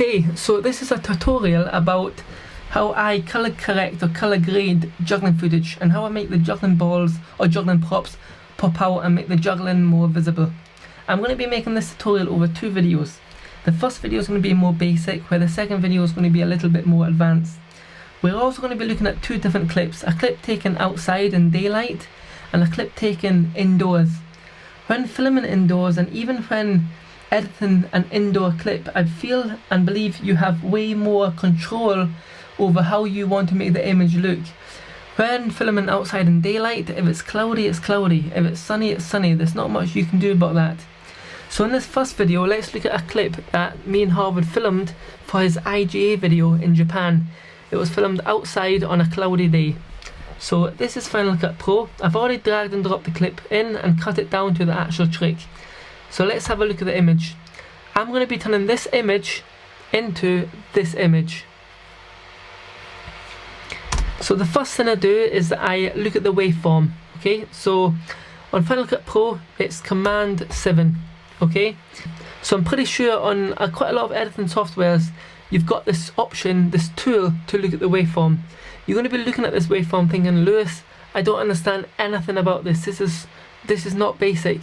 Okay, so this is a tutorial about how I colour correct or colour grade juggling footage and how I make the juggling balls or juggling props pop out and make the juggling more visible. I'm going to be making this tutorial over two videos. The first video is going to be more basic, where the second video is going to be a little bit more advanced. We're also going to be looking at two different clips, a clip taken outside in daylight and a clip taken indoors. When filming indoors and even when editing an indoor clip, I feel and believe you have way more control over how you want to make the image look. When filming outside in daylight, if it's cloudy, it's cloudy. If it's sunny, it's sunny. There's not much you can do about that. So in this first video, let's look at a clip that me and Harvard filmed for his IGA video in Japan. It was filmed outside on a cloudy day. So this is Final Cut Pro. I've already dragged and dropped the clip in and cut it down to the actual trick. So let's have a look at the image. I'm going to be turning this image into this image. So the first thing I do is that I look at the waveform. Okay, so on Final Cut Pro it's Command 7. Okay, so I'm pretty sure on quite a lot of editing softwares you've got this option, this tool to look at the waveform. You're going to be looking at this waveform thinking, Lewis, I don't understand anything about this. This is not basic.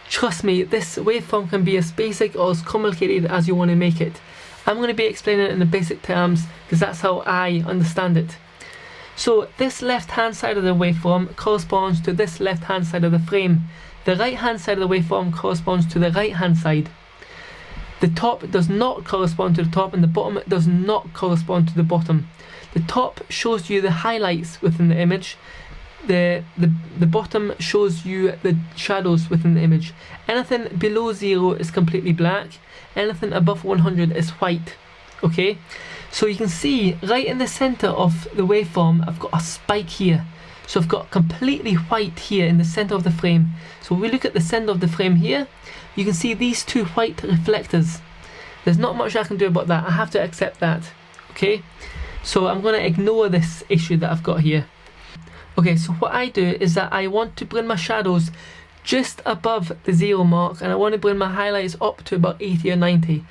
Trust me, this waveform can be as basic or as complicated as you want to make it. I'm going to be explaining it in the basic terms because that's how I understand it. So this left hand side of the waveform corresponds to this left hand side of the frame. The right hand side of the waveform corresponds to the right hand side. The top does not correspond to the top and the bottom does not correspond to the bottom. The top shows you the highlights within the image. The bottom shows you the shadows within the image. Anything below 0 is completely black. Anything above 100 is white. Okay, so you can see right in the center of the waveform I've got a spike here. So I've got completely white here in the center of the frame. So when we look at the center of the frame here, you can see these two white reflectors. There's not much I can do about that. I have to accept that. Okay, so I'm going to ignore this issue that I've got here. Okay, so what I do is that I want to bring my shadows just above the 0 mark and I want to bring my highlights up to about 80 or 90.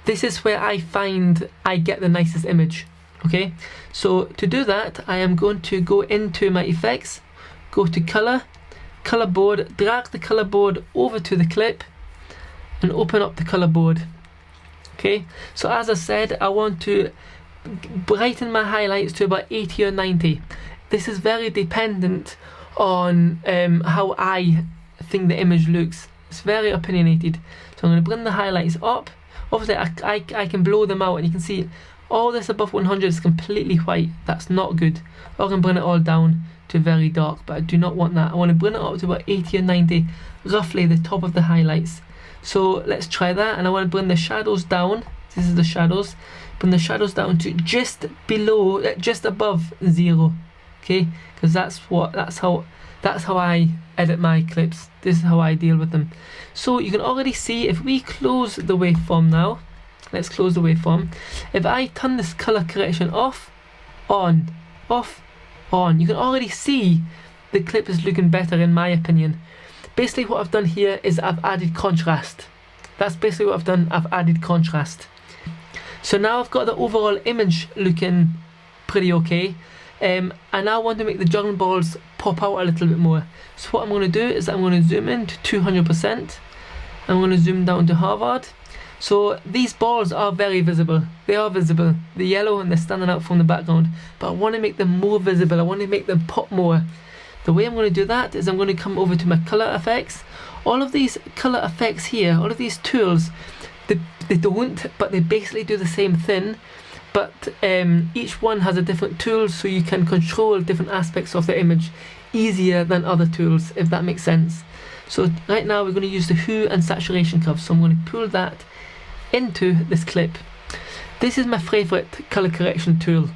This is where I find I get the nicest image. Okay, so to do that I am going to go into my effects, go to color board, drag the color board over to the clip and open up the color board. Okay, so as I said, I want to brighten my highlights to about 80 or 90. This is very dependent on how I think the image looks. It's very opinionated. So I'm going to bring the highlights up. Obviously I can blow them out and you can see all this above 100 is completely white. That's not good. Or I can bring it all down to very dark, but I do not want that. I want to bring it up to about 80 or 90, roughly the top of the highlights. So let's try that, and I want to bring the shadows down. This is the shadows. Bring the shadows down to just below, just above 0. Okay, because that's how I edit my clips. This is how I deal with them. So you can already see if we close the waveform now. Let's close the waveform. If I turn this color correction off, on, off, on, you can already see the clip is looking better in my opinion. Basically what I've done here is I've added contrast. That's basically what I've done. I've added contrast. So now I've got the overall image looking pretty okay. I now want to make the juggling balls pop out a little bit more. So what I'm going to do is I'm going to zoom in to 200%. I'm going to zoom down to Harvard. So these balls are very visible. They are visible. They're yellow and they're standing out from the background. But I want to make them more visible. I want to make them pop more. The way I'm going to do that is I'm going to come over to my color effects. All of these color effects here, all of these tools, they don't, but they basically do the same thing. But each one has a different tool, so you can control different aspects of the image easier than other tools, if that makes sense. So right now we're going to use the hue and saturation curve. So I'm going to pull that into this clip. This is my favorite color correction tool.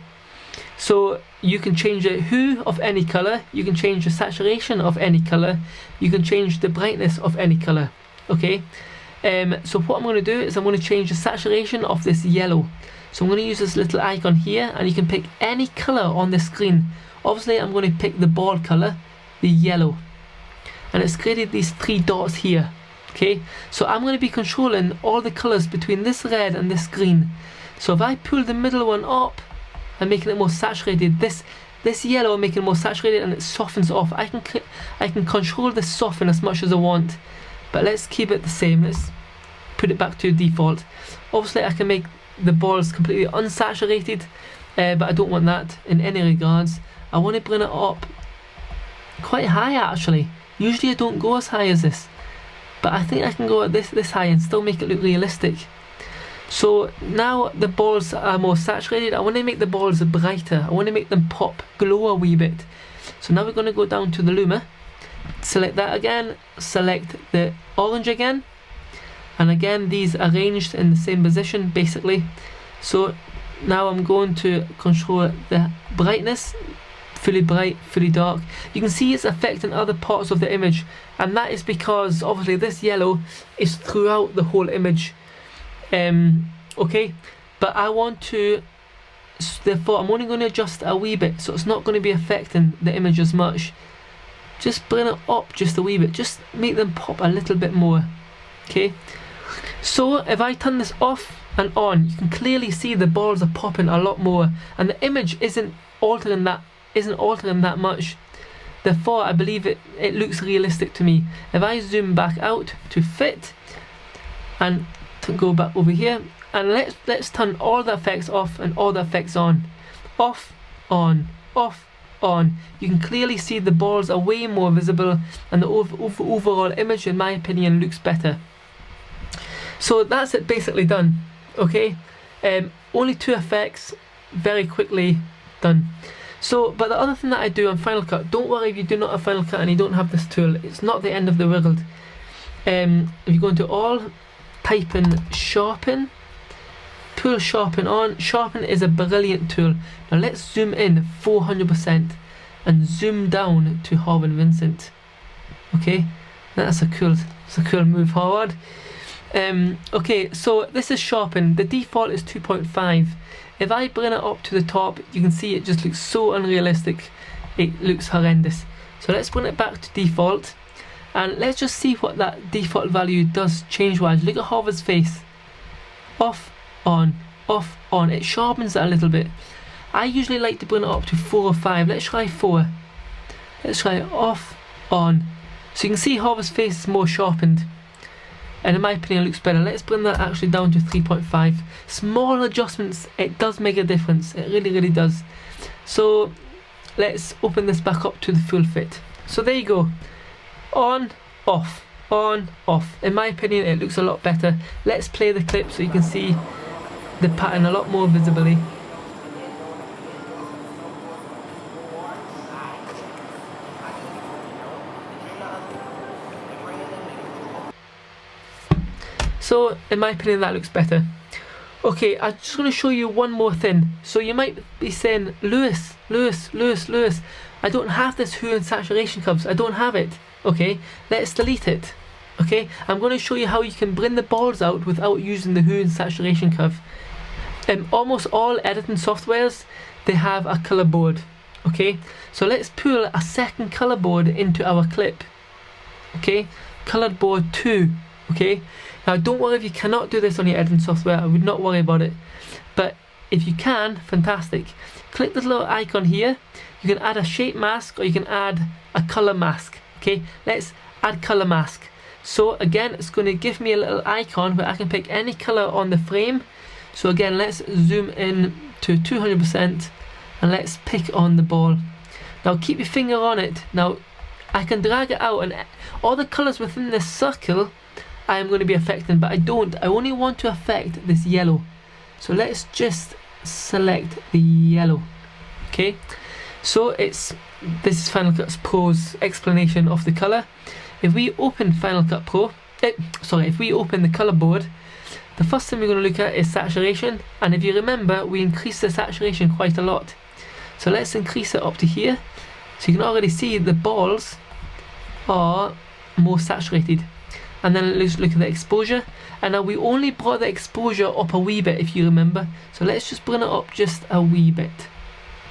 So you can change the hue of any color, you can change the saturation of any color, you can change the brightness of any color. Okay, so what I'm going to do is I'm going to change the saturation of this yellow. So I'm going to use this little icon here and you can pick any color on the screen. Obviously I'm going to pick the ball color, the yellow, and it's created these 3 dots here. Okay, so I'm going to be controlling all the colours between this red and this green. So if I pull the middle one up and making it more saturated, this yellow I'm making it more saturated and it softens off. I can control the soften as much as I want, but let's keep it the same. Let's put it back to default. Obviously I can make the balls completely unsaturated, but I don't want that in any regards. I want to bring it up quite high actually. Usually I don't go as high as this, but I think I can go at this high and still make it look realistic. So now the balls are more saturated. I want to make the balls brighter. I want to make them pop, glow a wee bit. So now we're going to go down to the Luma, select that again, select the orange again, and again these arranged in the same position basically. So now I'm going to control the brightness, fully bright, fully dark. You can see it's affecting other parts of the image, and that is because obviously this yellow is throughout the whole image. Okay, but I want to, therefore I'm only going to adjust a wee bit, so it's not going to be affecting the image as much. Just bring it up just a wee bit, just make them pop a little bit more. Okay, so if I turn this off and on, you can clearly see the balls are popping a lot more, and the image isn't altering that much. Therefore I believe it looks realistic to me. If I zoom back out to fit and to go back over here, and let's turn all the effects off and all the effects on. Off, on, off, on. You can clearly see the balls are way more visible, and the overall image in my opinion looks better. So that's it basically done. Okay, only 2 effects, very quickly done. So, but the other thing that I do on Final Cut, don't worry if you do not have Final Cut and you don't have this tool, it's not the end of the world. If you go into all, type in sharpen, pull sharpen on. Sharpen is a brilliant tool. Now let's zoom in 400% and zoom down to Harvey Vincent. Okay, that's a cool move, Howard. Okay, so this is sharpen. The default is 2.5. If I bring it up to the top, you can see it just looks so unrealistic. It looks horrendous. So let's bring it back to default, and let's just see what that default value does change wise. Look at Harvey's face. Off, on, off, on. It sharpens it a little bit. I usually like to bring it up to 4 or 5. Let's try 4. Let's try off, on. So you can see Harvey's face is more sharpened, and in my opinion it looks better. Let's bring that actually down to 3.5. Small adjustments, it does make a difference. It really does. So let's open this back up to the full fit. So there you go. On, off, on, off. In my opinion it looks a lot better. Let's play the clip so you can see the pattern a lot more visibly. So in my opinion that looks better. Okay, I'm just going to show you one more thing. So you might be saying, Lewis, I don't have this hue and saturation curves. I don't have it. Okay, let's delete it. Okay, I'm going to show you how you can bring the balls out without using the hue and saturation curve. Almost all editing softwares, they have a color board. Okay, so let's pull a second color board into our clip. Okay, colored board 2. Okay, now don't worry if you cannot do this on your editing software. I would not worry about it, but if you can, fantastic. Click this little icon here. You can add a shape mask or you can add a color mask. Okay, let's add color mask. So again, it's going to give me a little icon where I can pick any color on the frame. So again, let's zoom in to 200% and let's pick on the ball. Now keep your finger on it. Now I can drag it out, and all the colors within this circle I am going to be affecting, but I only want to affect this yellow. So let's just select the yellow. Okay, so this is Final Cut Pro's explanation of the color. If we open Final Cut Pro, if we open the color board, the first thing we're going to look at is saturation, and if you remember, we increased the saturation quite a lot. So let's increase it up to here. So you can already see the balls are more saturated. And then let's look at the exposure, and now we only brought the exposure up a wee bit, if you remember. So let's just bring it up just a wee bit,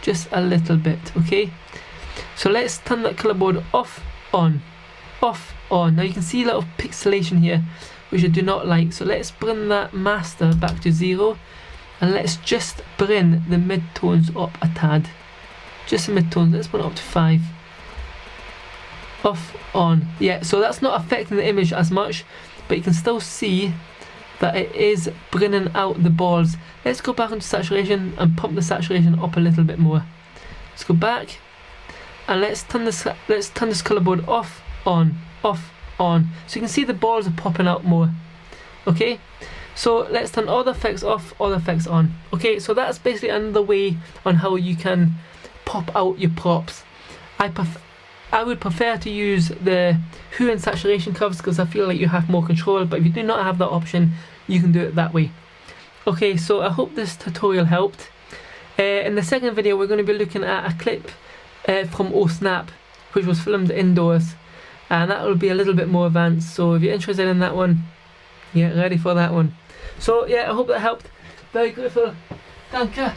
just a little bit. Okay, so let's turn that color board off, on, off, on. Now you can see a lot of pixelation here, which I do not like, so let's bring that master back to 0, and let's just bring the midtones up a tad. Just the midtones, let's bring it up to 5. Off, on. Yeah, so that's not affecting the image as much, but you can still see that it is bringing out the balls. Let's go back into saturation and pump the saturation up a little bit more. Let's go back and let's turn this color board off, on, off, on. So you can see the balls are popping out more. Okay, so let's turn all the effects off, all the effects on. Okay, so that's basically another way on how you can pop out your props. I would prefer to use the hue and saturation curves because I feel like you have more control, but if you do not have that option, you can do it that way. Okay, so I hope this tutorial helped. In the second video, we're going to be looking at a clip from Oh Snap, which was filmed indoors, and that will be a little bit more advanced, so if you're interested in that one, yeah, ready for that one. So yeah, I hope that helped. Very grateful. Danke.